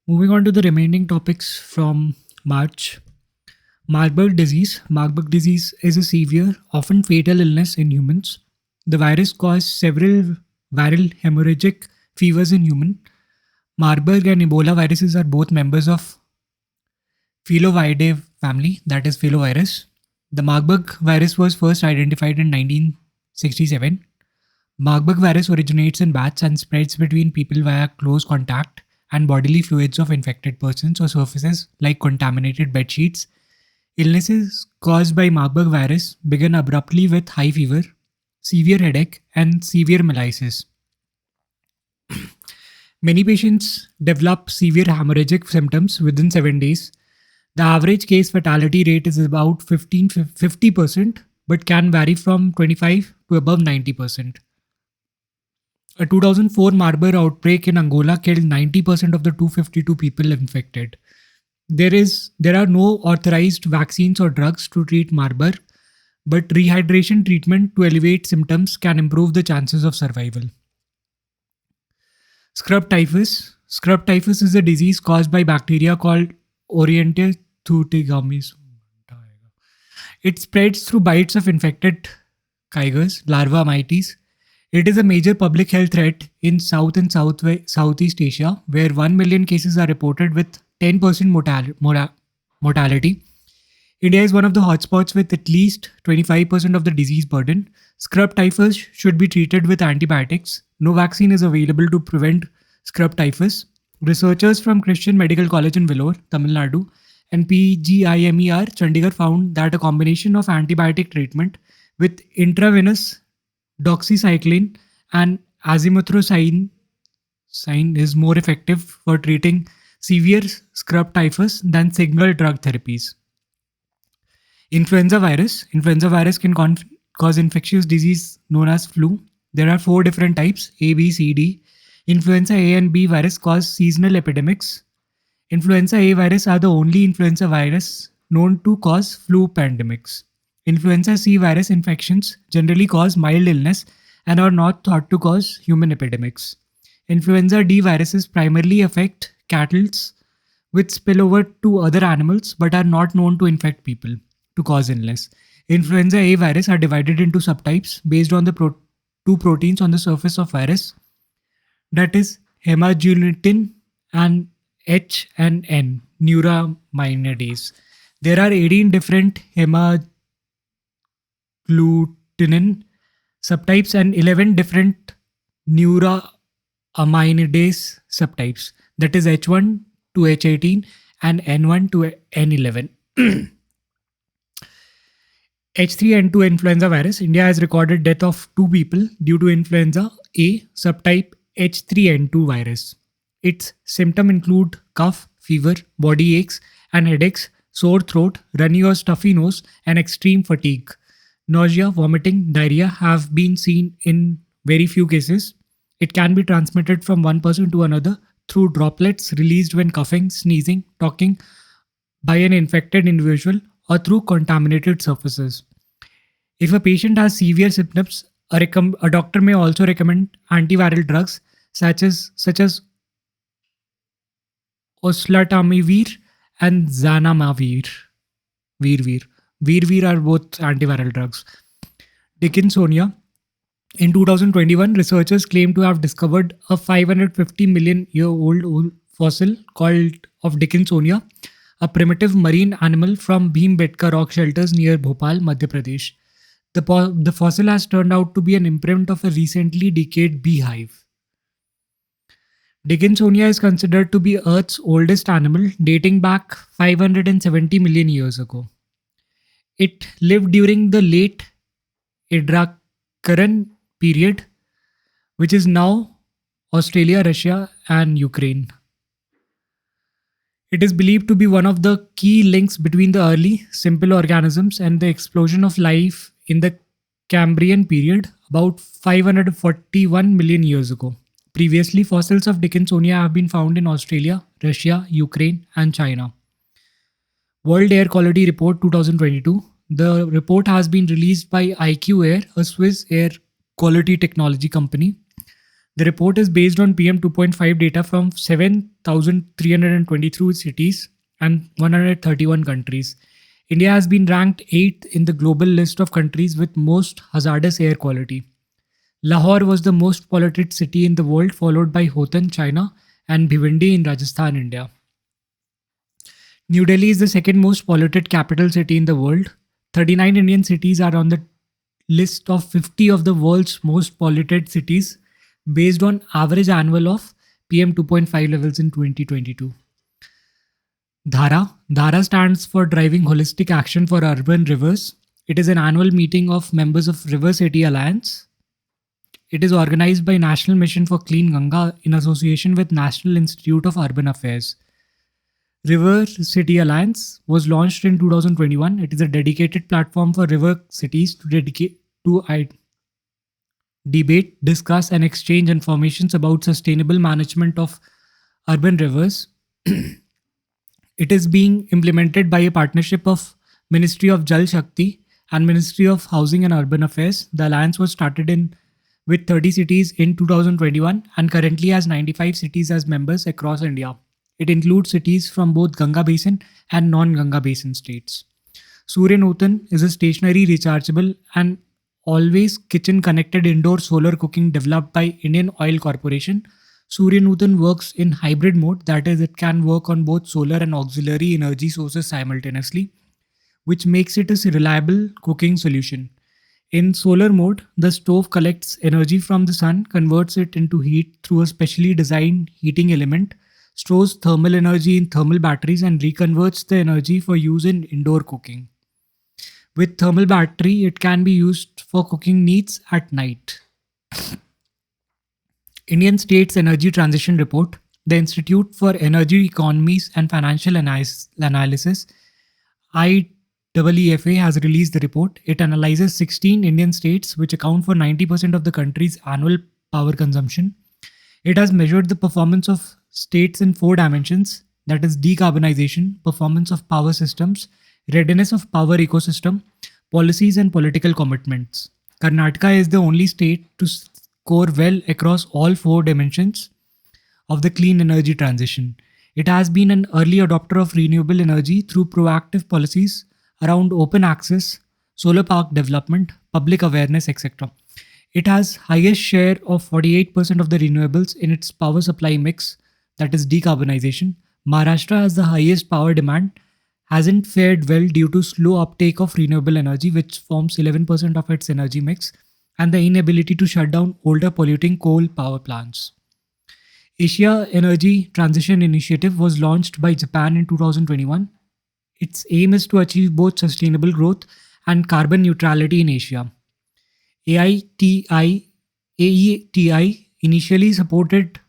Moving on to the remaining topics from March. Marburg disease. Marburg disease is a severe, often fatal illness in humans. The virus caused several viral hemorrhagic fevers in humans. Marburg and Ebola viruses are both members of Filovidae family, that is filovirus. The Marburg virus was first identified in 1967. Marburg virus originates in bats and spreads between people via close contact and bodily fluids of infected persons or surfaces like contaminated bed sheets. Illnesses caused by Marburg virus begin abruptly with high fever, severe headache, and severe malaise. Many patients develop severe hemorrhagic symptoms within 7 days. The average case fatality rate is about 50%, but can vary from 25 to above 90%. A 2004 Marburg outbreak in Angola killed 90% of the 252 people infected. There are no authorized vaccines or drugs to treat Marburg, but rehydration treatment to alleviate symptoms can improve the chances of survival. Scrub typhus. Scrub typhus is a disease caused by bacteria called Orientothutigami. It spreads through bites of infected cougars, larvae mites. It is a major public health threat in South and Southeast Asia, where 1 million cases are reported with 10% mortality. India is one of the hotspots with at least 25% of the disease burden. Scrub typhus should be treated with antibiotics. No vaccine is available to prevent scrub typhus. Researchers from Christian Medical College in Vellore, Tamil Nadu, and PGIMER, Chandigarh found that a combination of antibiotic treatment with intravenous doxycycline and azithromycin is more effective for treating severe scrub typhus than single drug therapies. Influenza virus. Influenza virus can cause infectious disease known as flu. There are four different types: A, B, C, D. Influenza A and B virus cause seasonal epidemics. Influenza A virus are the only influenza virus known to cause flu pandemics. Influenza C virus infections generally cause mild illness and are not thought to cause human epidemics. Influenza D viruses primarily affect cattle with spillover to other animals but are not known to infect people to cause illness. Influenza A virus are divided into subtypes based on the two proteins on the surface of virus, that is hemagglutinin and H and N, neuraminidase. There are 18 different hemagglutinin subtypes and 11 different neuraminidase subtypes, that is H1 to H18 and N1 to N11. H3N2 influenza virus. India has recorded death of 2 people due to influenza A subtype H3N2 virus. Its symptoms include cough, fever, body aches and headaches, sore throat, runny or stuffy nose, and extreme fatigue. Nausea, vomiting, diarrhea have been seen in very few cases. It can be transmitted from one person to another through droplets released when coughing, sneezing, talking by an infected individual or through contaminated surfaces. If a patient has severe symptoms, a doctor may also recommend antiviral drugs such as oseltamivir and zanamivir. Virvir. Virvir are both antiviral drugs. Dickinsonia. In 2021, researchers claim to have discovered a 550 million year old fossil called of Dickinsonia, a primitive marine animal from Bhimbetka rock shelters near Bhopal, Madhya Pradesh. The fossil has turned out to be an imprint of a recently decayed beehive. Dickinsonia is considered to be Earth's oldest animal, dating back 570 million years ago. It lived during the late Ediacaran period, which is now Australia, Russia, and Ukraine. It is believed to be one of the key links between the early, simple organisms and the explosion of life in the Cambrian period, about 541 million years ago. Previously, fossils of Dickinsonia have been found in Australia, Russia, Ukraine, and China. World Air Quality Report 2022. The report has been released by IQ Air, a Swiss air quality technology company. The report is based on PM 2.5 data from 7,323 cities and 131 countries. India has been ranked 8th in the global list of countries with most hazardous air quality. Lahore was the most polluted city in the world, followed by Hotan, China, and Bhivandi in Rajasthan, India. New Delhi is the second most polluted capital city in the world. 39 Indian cities are on the list of 50 of the world's most polluted cities based on average annual of PM 2.5 levels in 2022. Dhara stands for Driving Holistic Action for Urban Rivers. It is an annual meeting of members of River City Alliance. It is organized by National Mission for Clean Ganga in association with National Institute of Urban Affairs. River City Alliance was launched in 2021. It is a dedicated platform for river cities to debate, discuss, and exchange informations about sustainable management of urban rivers. It is being implemented by a partnership of Ministry of Jal Shakti and Ministry of Housing and Urban Affairs. The alliance was started in with 30 cities in 2021 and currently has 95 cities as members across India. It includes cities from both Ganga Basin and non-Ganga Basin states. Surya Nutan is a stationary, rechargeable, and always kitchen-connected indoor solar cooking developed by Indian Oil Corporation. Surya Nutan works in hybrid mode, that is, it can work on both solar and auxiliary energy sources simultaneously, which makes it a reliable cooking solution. In solar mode, the stove collects energy from the sun, converts it into heat through a specially designed heating element, stores thermal energy in thermal batteries, and reconverts the energy for use in indoor cooking. With thermal battery, it can be used for cooking needs at night. Indian States Energy Transition Report. The Institute for Energy Economies and Financial Analysis, IEEFA, has released the report. It analyzes 16 Indian states, which account for 90% of the country's annual power consumption. It has measured the performance of states in 4 dimensions, that is decarbonization, performance of power systems, readiness of power ecosystem, policies and political commitments. Karnataka is the only state to score well across all 4 dimensions of the clean energy transition. It has been an early adopter of renewable energy through proactive policies around open access, solar park development, public awareness, etc. It has highest share of 48% of the renewables in its power supply mix, that is decarbonization. Maharashtra has the highest power demand, hasn't fared well due to slow uptake of renewable energy, which forms 11% of its energy mix, and the inability to shut down older polluting coal power plants. Asia Energy Transition Initiative was launched by Japan in 2021. Its aim is to achieve both sustainable growth and carbon neutrality in Asia. AETI initially supported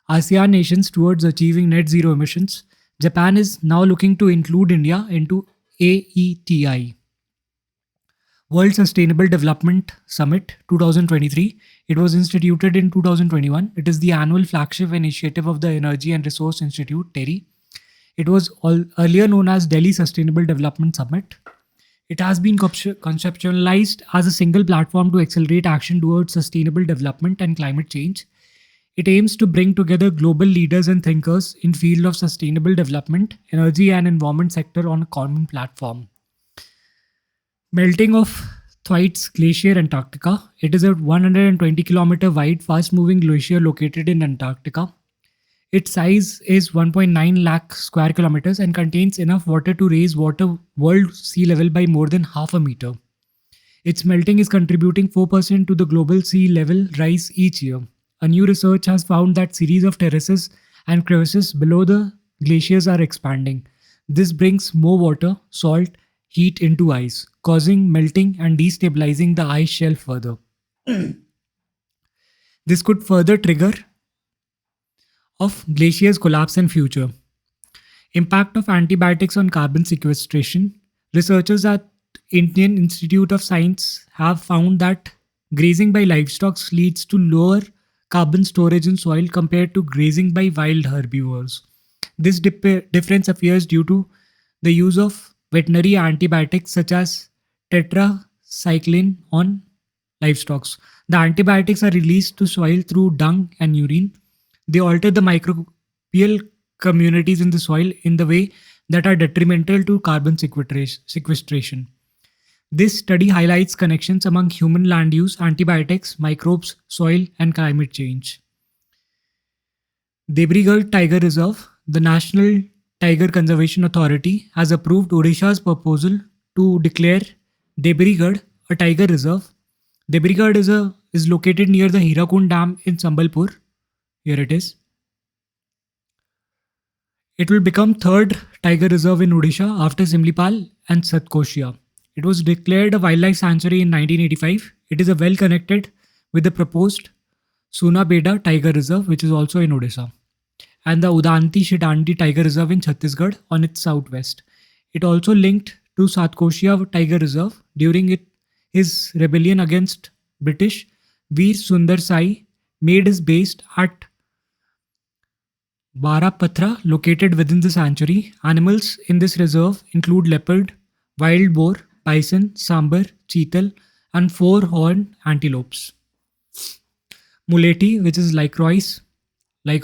ASEAN nations towards achieving net zero emissions. Japan is now looking to include India into AETI. World Sustainable Development Summit 2023. It was instituted in 2021. It is the annual flagship initiative of the Energy and Resource Institute, TERI. It was earlier known as Delhi Sustainable Development Summit. It has been conceptualized as a single platform to accelerate action towards sustainable development and climate change. It aims to bring together global leaders and thinkers in field of sustainable development, energy and environment sector on a common platform. Melting of Thwaites Glacier, Antarctica. It is a 120 kilometer wide, fast moving glacier located in Antarctica. Its size is 1.9 lakh square kilometers and contains enough water to raise world sea level by more than half a meter. Its melting is contributing 4% to the global sea level rise each year. A new research has found that series of terraces and crevices below the glaciers are expanding. This brings more water, salt, heat into ice, causing melting and destabilizing the ice shelf further. This could further trigger of glaciers collapse in future. Impact of antibiotics on carbon sequestration. Researchers at Indian Institute of Science have found that grazing by livestock leads to lower carbon storage in soil compared to grazing by wild herbivores. This difference appears due to the use of veterinary antibiotics such as tetracycline on livestock. The antibiotics are released to soil through dung and urine. They alter the microbial communities in the soil in the way that are detrimental to carbon sequestration. This study highlights connections among human land use, antibiotics, microbes, soil, and climate change. Debrigarh Tiger Reserve, the National Tiger Conservation Authority, has approved Odisha's proposal to declare Debrigarh a tiger reserve. Debrigarh is located near the Hirakund Dam in Sambalpur. Here it is. It will become third tiger reserve in Odisha after Simlipal and Satkoshia. It was declared a wildlife sanctuary in 1985. It is a well connected with the proposed Sunabeda Tiger Reserve, which is also in Odisha, and the Udanti Shidandi Tiger Reserve in Chhattisgarh on its southwest. It also linked to Satkoshia Tiger Reserve during his rebellion against British. Veer Sundar Sai made his base at Barapatra, located within the sanctuary. Animals in this reserve include leopard, wild boar, bison, sambar, cheetal, and four-horned antelopes. Muleti, which is lycrois, in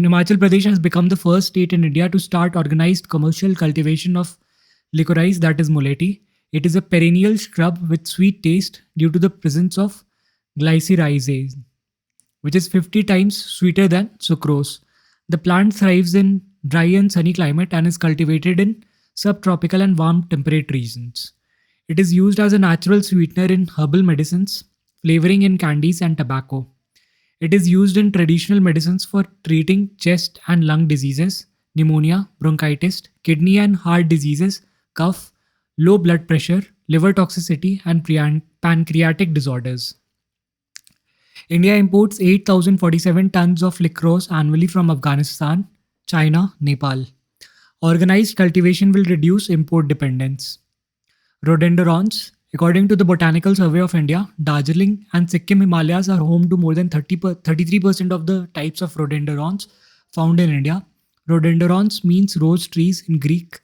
Himachal Pradesh, has become the first state in India to start organized commercial cultivation of licorice, that is muleti. It is a perennial shrub with sweet taste due to the presence of glycyrrhizase, which is 50 times sweeter than sucrose. The plant thrives in dry and sunny climate and is cultivated in subtropical and warm temperate regions. It is used as a natural sweetener in herbal medicines, flavoring in candies and tobacco. It is used in traditional medicines for treating chest and lung diseases, pneumonia, bronchitis, kidney and heart diseases, cough, low blood pressure, liver toxicity, and pancreatic disorders. India imports 8,047 tons of licorice annually from Afghanistan, China, Nepal. Organized cultivation will reduce import dependence. Rhododendrons. According to the Botanical Survey of India, Darjeeling and Sikkim Himalayas are home to more than 33% of the types of rhododendrons found in India. Rhododendrons means rose trees in Greek.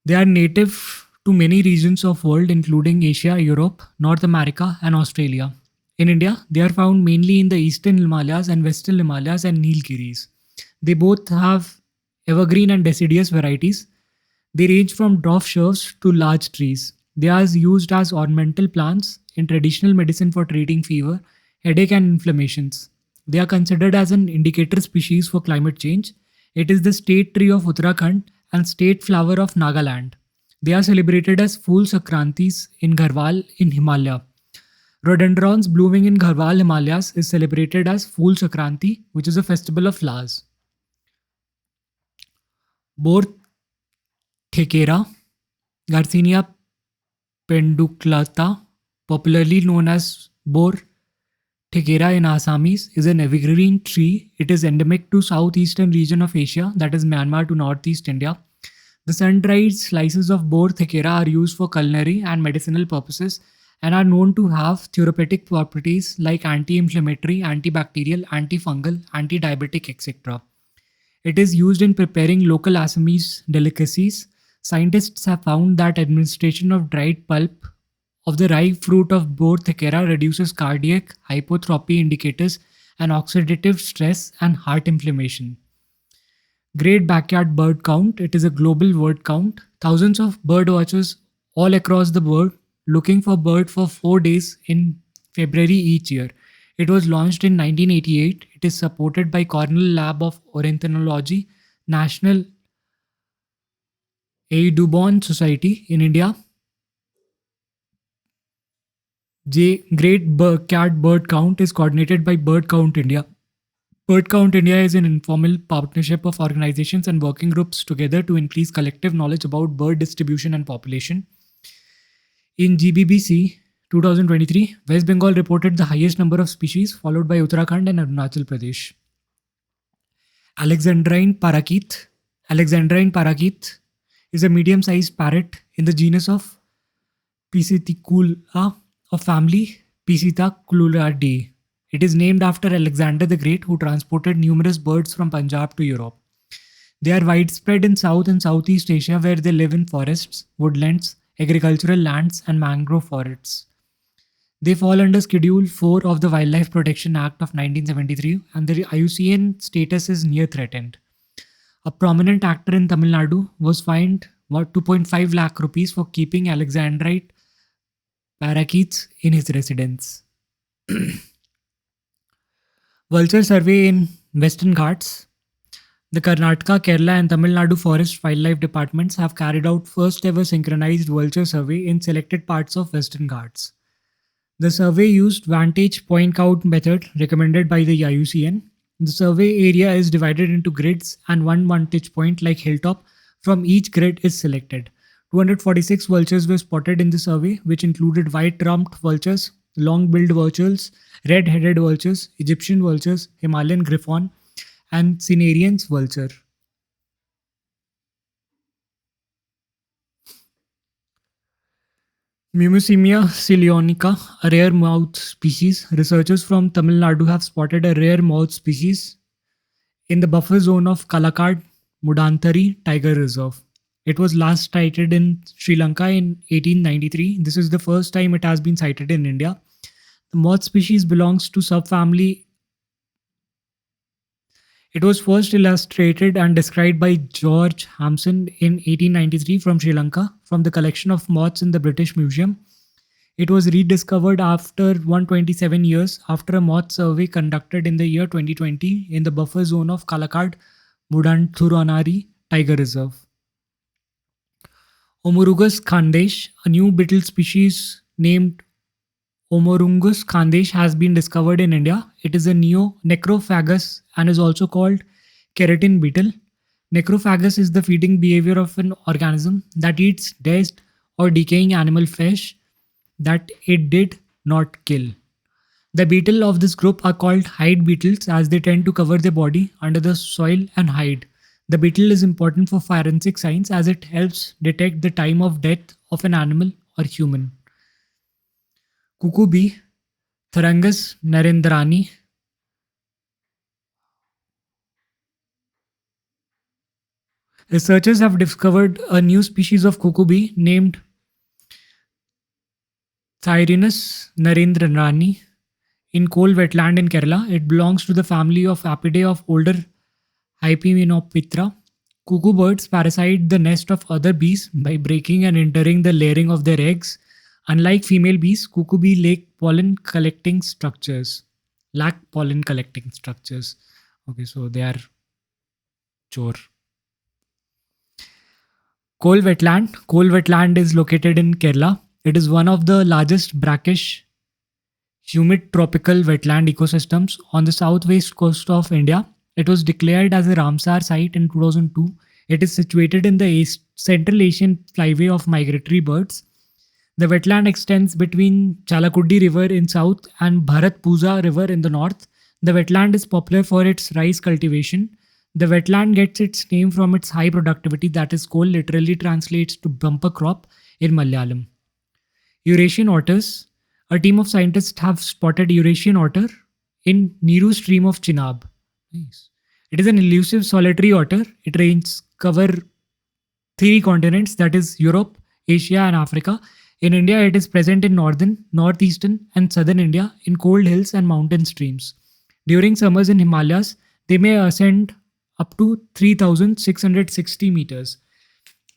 They are native to many regions of world including Asia, Europe, North America and Australia. In India, they are found mainly in the eastern Himalayas and western Himalayas and Nilgiris. They both have evergreen and deciduous varieties. They range from dwarf shrubs to large trees. They are used as ornamental plants in traditional medicine for treating fever, headache, and inflammations. They are considered as an indicator species for climate change. It is the state tree of Uttarakhand and state flower of Nagaland. They are celebrated as Phool Sankrantis in Garhwal in Himalaya. Rhododendrons blooming in Garhwal Himalayas is celebrated as Phool Sankranti, which is a festival of flowers. Bor Thekera, Garcinia penduculata, popularly known as Bor Thekera in Assamese, is an evergreen tree. It is endemic to southeastern region of Asia, that is Myanmar to northeast India. The sun-dried slices of Bor Thekera are used for culinary and medicinal purposes and are known to have therapeutic properties like anti-inflammatory, antibacterial, antifungal, anti-diabetic, etc. It is used in preparing local Assamese delicacies. Scientists have found that administration of dried pulp of the ripe fruit of Bor Thekera reduces cardiac hypotrophy indicators and oxidative stress and heart inflammation. Great Backyard Bird Count. It is a global word count. Thousands of bird watchers all across the world looking for bird for 4 days in February each year. It was launched in 1988. It is supported by Cornell Lab of Ornithology, National Audubon Society in India. Great Cat Bird Count is coordinated by Bird Count India. Bird Count India is an informal partnership of organizations and working groups together to increase collective knowledge about bird distribution and population. In GBBC 2023, West Bengal reported the highest number of species, followed by Uttarakhand and Arunachal Pradesh. Alexandrine parakeet. Alexandrine parakeet is a medium-sized parrot in the genus of Piscicula of family Pisciculaриdae. It is named after Alexander the Great, who transported numerous birds from Punjab to Europe. They are widespread in South and Southeast Asia, where they live in forests, woodlands, agricultural lands, and mangrove forests. They fall under Schedule 4 of the Wildlife Protection Act of 1973 and their IUCN status is near threatened. A prominent actor in Tamil Nadu was fined 2.5 lakh rupees for keeping Alexandrite parakeets in his residence. Vulture survey in Western Ghats. The Karnataka, Kerala, and Tamil Nadu Forest Wildlife Departments have carried out first ever synchronized vulture survey in selected parts of Western Ghats. The survey used vantage point count method recommended by the IUCN. The survey area is divided into grids and one vantage point like hilltop from each grid is selected. 246 vultures were spotted in the survey, which included white-rumped vultures, long-billed vultures, red-headed vultures, Egyptian vultures, Himalayan griffon, and Cinerion's vulture. Mumusemia cylionica, a rare mouse species. Researchers from Tamil Nadu have spotted a rare mouse species in the buffer zone of Kalakad Mudantari Tiger Reserve. It was last sighted in Sri Lanka in 1893. This is the first time it has been sighted in India. The moth species belongs to subfamily. It was first illustrated and described by George Hampson in 1893 from Sri Lanka from the collection of moths in the British Museum. It was rediscovered after 127 years after a moth survey conducted in the year 2020 in the buffer zone of Kalakad Mudanthurunari Tiger Reserve. Omorungus khandesh, a new beetle species named Omorungus khandesh has been discovered in India. It is a necrophagous and is also called keratin beetle. Necrophagous is the feeding behavior of an organism that eats dead or decaying animal flesh that it did not kill. The beetle of this group are called hide beetles as they tend to cover their body under the soil and hide. The beetle is important for forensic science as it helps detect the time of death of an animal or human. Cuckoo bee, Pterangus narendrani. Researchers have discovered a new species of cuckoo bee named Thyrinus narendrani in coal wetland in Kerala. It belongs to the family of Apidae of older Hymenoptera. Cuckoo birds parasite the nest of other bees by breaking and entering the layering of their eggs. Unlike female bees, cuckoo bee lack pollen collecting structures. Okay, so they are chore. Coal wetland. Coal wetland is located in Kerala. It is one of the largest brackish humid tropical wetland ecosystems on the southwest coast of India. It was declared as a Ramsar site in 2002. It is situated in the Central Asian flyway of migratory birds. The wetland extends between Chalakuddi River in south and Bharatpuzha River in the north. The wetland is popular for its rice cultivation. The wetland gets its name from its high productivity, that is, coal literally translates to bumper crop in Malayalam. Eurasian otters. A team of scientists have spotted Eurasian otter in Niru stream of Chenab. Nice. It is an elusive solitary otter. It cover 3 continents, that is Europe, Asia and Africa. In India, it is present in northern, northeastern and southern India in cold hills and mountain streams. During summers in Himalayas, they may ascend up to 3,660 meters.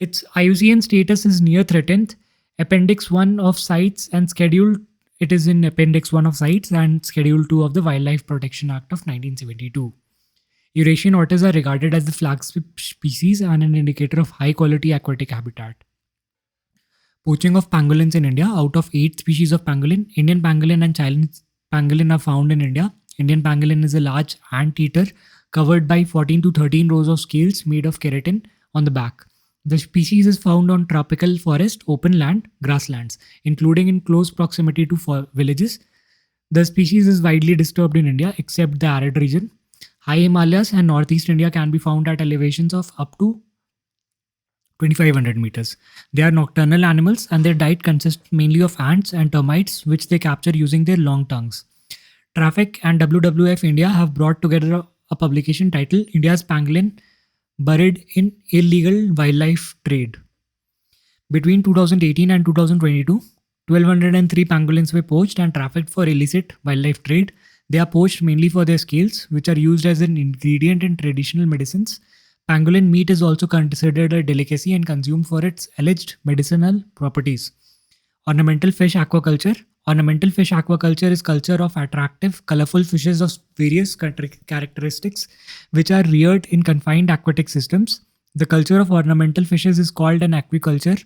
Its IUCN status is near threatened. Appendix 1 of CITES and Schedule It is in Appendix 1 of CITES and Schedule 2 of the Wildlife Protection Act of 1972. Eurasian otters are regarded as the flagship species and an indicator of high quality aquatic habitat. Poaching of pangolins in India. Out of 8 species of pangolin, Indian pangolin and Chinese pangolin are found in India. Indian pangolin is a large ant-eater covered by 14 to 13 rows of scales made of keratin on the back. The species is found on tropical forest, open land, grasslands, including in close proximity to villages. The species is widely disturbed in India except the arid region. High Himalayas and northeast India can be found at elevations of up to 2500 meters. They are nocturnal animals and their diet consists mainly of ants and termites which they capture using their long tongues. Traffic and WWF India have brought together a publication titled India's Pangolin Buried in Illegal Wildlife Trade. Between 2018 and 2022, 1,203 pangolins were poached and trafficked for illicit wildlife trade. They are poached mainly for their scales, which are used as an ingredient in traditional medicines. Pangolin meat is also considered a delicacy and consumed for its alleged medicinal properties. Ornamental fish aquaculture. Ornamental fish aquaculture is culture of attractive, colorful fishes of various characteristics which are reared in confined aquatic systems. The culture of ornamental fishes is called an aquaculture.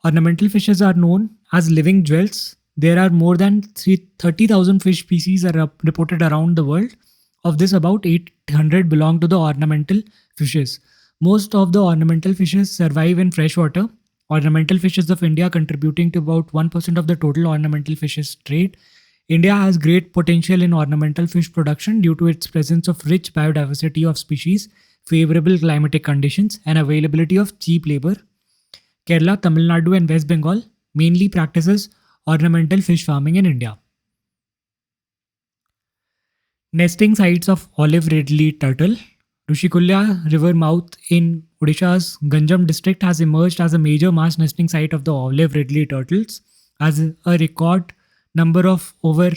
Ornamental fishes are known as living jewels. There are more than 30,000 fish species are reported around the world. Of this, about 800 belong to the ornamental fishes. Most of the ornamental fishes survive in freshwater. Ornamental fishes of India contributing to about 1% of the total ornamental fishes trade. India has great potential in ornamental fish production due to its presence of rich biodiversity of species, favorable climatic conditions, and availability of cheap labor. Kerala, Tamil Nadu, and West Bengal mainly practices ornamental fish farming in India. Nesting sites of olive ridley turtle. Rushikulya river mouth in Odisha's Ganjam district has emerged as a major mass nesting site of the olive ridley turtles, as a record number of over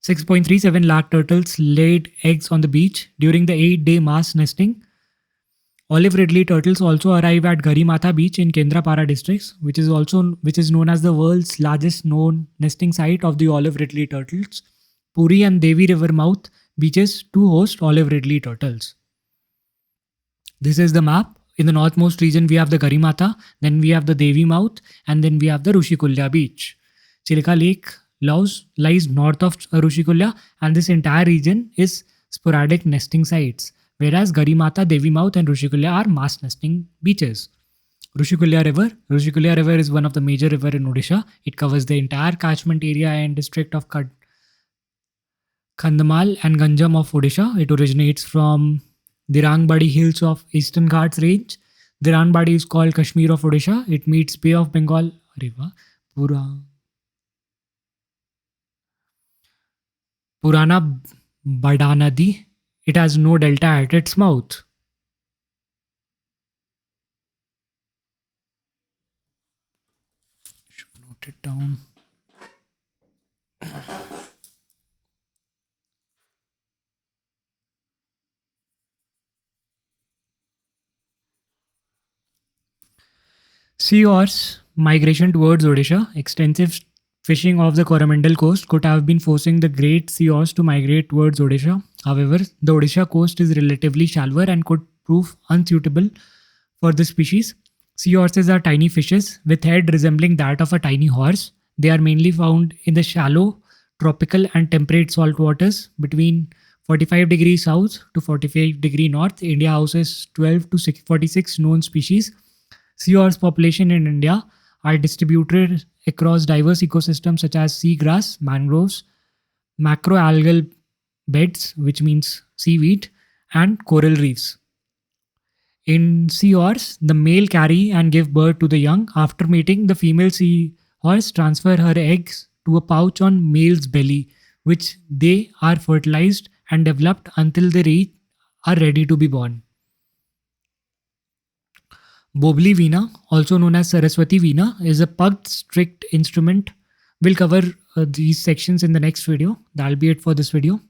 6.37 lakh turtles laid eggs on the beach during the 8-day mass nesting. Olive ridley turtles also arrive at Garimata Beach in Kendrapara districts, which is known as the world's largest known nesting site of the olive ridley turtles. Puri and Devi River mouth beaches to host olive ridley turtles. This is the map. In the northmost region, we have the Garimata, then we have the Devi mouth, and then we have the Rushikulya beach. Chilka Lake lies north of Rushikulya, and this entire region is sporadic nesting sites, whereas Garimata, Devi mouth, and Rushikulya are mass nesting beaches. Rushikulya River is one of the major rivers in Odisha. It covers the entire catchment area and district of Kandhamal and Ganjam of Odisha. It originates from Dirangbadi hills of Eastern Ghats range. Dirangbadi is called Kashmir of Odisha. It meets Bay of Bengal river. Purana Badanadi. It has no delta at its mouth. Should note it down. Sea horse migration towards Odisha. Extensive fishing off the Coromandel coast could have been forcing the great sea horse to migrate towards Odisha. However, the Odisha coast is relatively shallower and could prove unsuitable for the species. Sea horses are tiny fishes with head resembling that of a tiny horse. They are mainly found in the shallow, tropical and temperate salt waters between 45 degrees south to 45 degrees north. India houses 12 to 46 known species. Seahorse population in India are distributed across diverse ecosystems such as seagrass, mangroves, macroalgal beds, which means seaweed, and coral reefs. In seahorse, the male carry and give birth to the young. After mating, the female seahorse transfer her eggs to a pouch on male's belly, which they are fertilized and developed until they are ready to be born. Bobli Veena, also known as Saraswati Veena, is a pugged strict instrument. We'll cover these sections in the next video. That'll be it for this video.